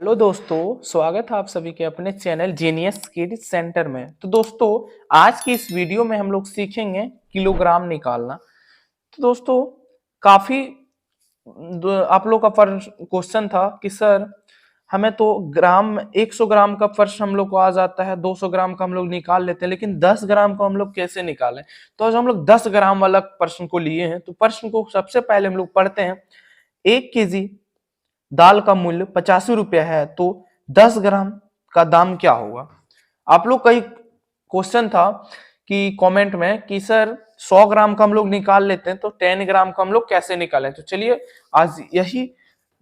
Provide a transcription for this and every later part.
Hello दोस्तों, स्वागत है आप सभी के अपने चैनल जीनियस किड्स सेंटर में। तो दोस्तों, आज की इस वीडियो में हम लोग सीखेंगे किलोग्राम निकालना। तो दोस्तों, काफी आप लोग का क्वेश्चन था कि सर हमें तो ग्राम 100 ग्राम का फर्स्ट हम लोग को आ जाता है, 200 ग्राम का हम लोग निकाल लेते हैं, लेकिन 10 ग्राम को हम लोग कैसे निकालें। तो आज हम लोग 10 ग्राम वाला प्रश्न को लिए हैं। तो प्रश्न को सबसे पहले हम लोग पढ़ते हैं। 1 केजी दाल का मूल्य 85 रुपया है, तो 10 ग्राम का दाम क्या होगा। आप लोग का एक क्वेश्चन था कि कमेंट में कि सर 100 ग्राम का हम लोग निकाल लेते हैं, तो 10 ग्राम का हम लोग कैसे निकालें। तो चलिए आज यही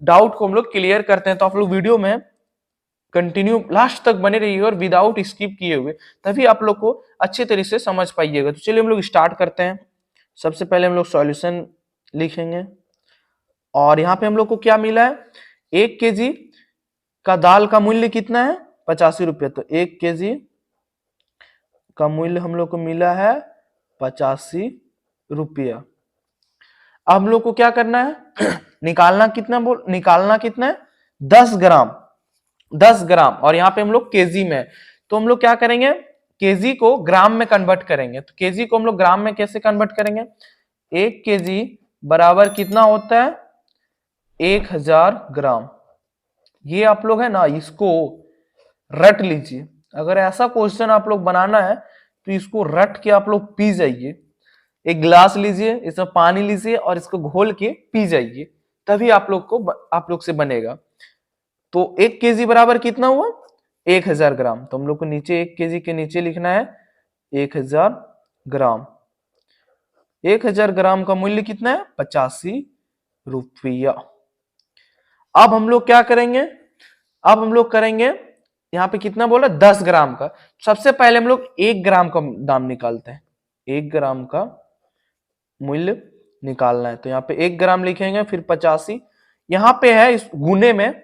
डाउट को हम लोग क्लियर करते हैं। तो आप लोग वीडियो में कंटिन्यू लास्ट तक बने रहिए और विदाउट स्किप किए हुए, तभी आप लोग को अच्छे तरीके से समझ पाइएगा। तो चलिए हम लोग स्टार्ट करते हैं। सबसे पहले हम लोग सॉल्यूशन लिखेंगे और यहाँ पे हम लोग को क्या मिला है, 1 केजी का दाल का मूल्य कितना है, 85 रुपये। तो 1 केजी का मूल्य हम लोग को मिला है 85 रुपया। अब हम लोग को क्या करना है निकालना कितना है, 10 ग्राम। 10 ग्राम और यहाँ पे हम लोग केजी में, तो हम लोग क्या करेंगे, केजी को ग्राम में कन्वर्ट करेंगे। तो केजी को हम लोग ग्राम में कैसे कन्वर्ट करेंगे, 1 केजी बराबर कितना होता है, 1000 ग्राम। ये आप लोग है ना, इसको रट लीजिए। अगर ऐसा क्वेश्चन आप लोग बनाना है तो इसको रट के आप लोग पी जाइए। एक गिलास लीजिए, इसमें पानी लीजिए और इसको घोल के पी जाइए, तभी आप लोग से बनेगा। तो 1 केजी बराबर कितना हुआ, 1000 ग्राम। तो हम लोग को नीचे 1 केजी के नीचे लिखना है 1000 ग्राम। 1000 ग्राम का मूल्य कितना है, 85 रुपया। अब हम लोग क्या करेंगे, अब हम लोग करेंगे यहाँ पे कितना बोला, 10 ग्राम का। सबसे पहले हम लोग 1 ग्राम का दाम निकालते हैं। 1 ग्राम का मूल्य निकालना है, तो यहाँ पे 1 ग्राम लिखेंगे, फिर 85। यहाँ पे है इस गुने में,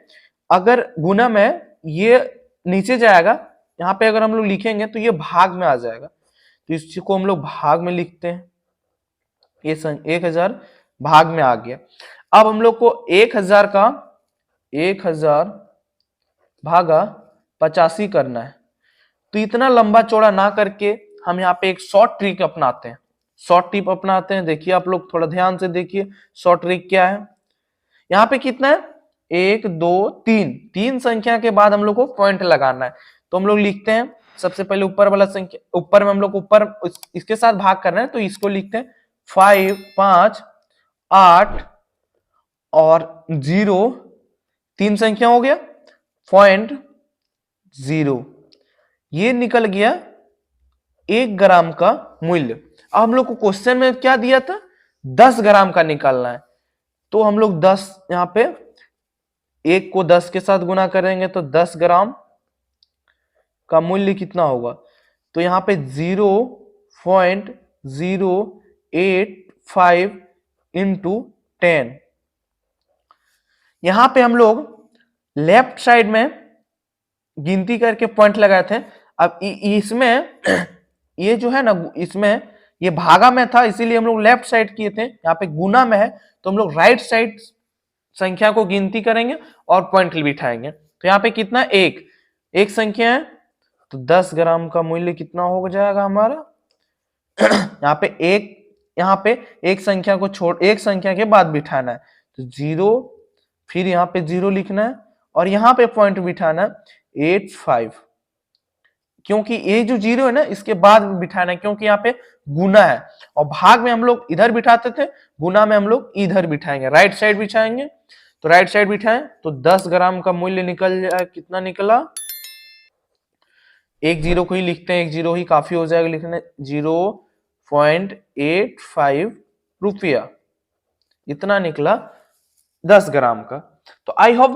अगर गुना में ये नीचे जाएगा, यहाँ पे अगर हम लोग लिखेंगे तो ये भाग में आ जाएगा। तो इसको हम लोग भाग में लिखते हैं। ये 1000 भाग में आ गया। अब हम लोग को 1000 भागा 85 करना है। तो इतना लंबा चौड़ा ना करके हम यहाँ पे एक शॉर्ट ट्रिक अपनाते हैं। शॉर्ट टिप अपनाते हैं, देखिए आप लोग थोड़ा ध्यान से देखिए शॉर्ट ट्रिक क्या है। यहाँ पे कितना है, 1 2 3, 3 संख्या के बाद हम लोग को पॉइंट लगाना है। तो हम लोग लिखते हैं सबसे पहले ऊपर वाला संख्या, ऊपर में हम लोग ऊपर इसके साथ भाग करना है, तो इसको लिखते हैं 5 5 8 और 0, 3 संख्या हो गया, 0.0। ये निकल गया 1 ग्राम का मूल्य। अब हम लोग को क्वेश्चन में क्या दिया था, 10 ग्राम का निकालना है। तो हम लोग 10 यहाँ पे 1 को 10 के साथ गुना करेंगे, तो 10 ग्राम का मूल्य कितना होगा। तो यहाँ पे 0.085 इंटू 10। यहां पे हम लोग लेफ्ट साइड में गिनती करके पॉइंट लगाए थे। अब इसमें ये जो है ना, इसमें ये भागा में था, इसीलिए हम लोग लेफ्ट साइड किए थे। यहाँ पे गुना में है तो हम लोग राइट साइड संख्या को गिनती करेंगे और पॉइंट बिठाएंगे। तो यहाँ पे कितना, एक संख्या है, तो 10 ग्राम का मूल्य कितना हो जाएगा हमारा यहाँ पे एक संख्या को छोड़, एक संख्या के बाद बिठाना है, तो 0, फिर यहाँ पे 0 लिखना है और यहाँ पे पॉइंट बिठाना है 85, क्योंकि ये जो 0 है ना इसके बाद बिठाना है, क्योंकि यहाँ पे गुना है और भाग में हम लोग इधर बिठाते थे, गुना में हम लोग इधर बिठाएंगे, राइट साइड बिछाएंगे। तो राइट साइड बिठाएं तो 10 ग्राम का मूल्य निकल जाए, कितना निकला, 1 0 को ही लिखते हैं, 1 0 ही काफी हो जाएगा लिखने, 0.85 रुपया, इतना निकला 10 ग्राम का। तो आई होप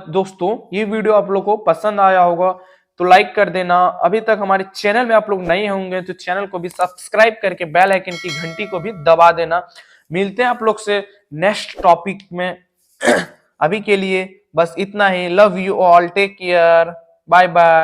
दोस्तों ये वीडियो आप लोग को पसंद आया होगा, तो लाइक कर देना। अभी तक हमारे चैनल में आप लोग नए होंगे तो चैनल को भी सब्सक्राइब करके बेल आइकन की घंटी को भी दबा देना। मिलते हैं आप लोग से नेक्स्ट टॉपिक में अभी के लिए बस इतना ही। Love you all, take care, bye bye.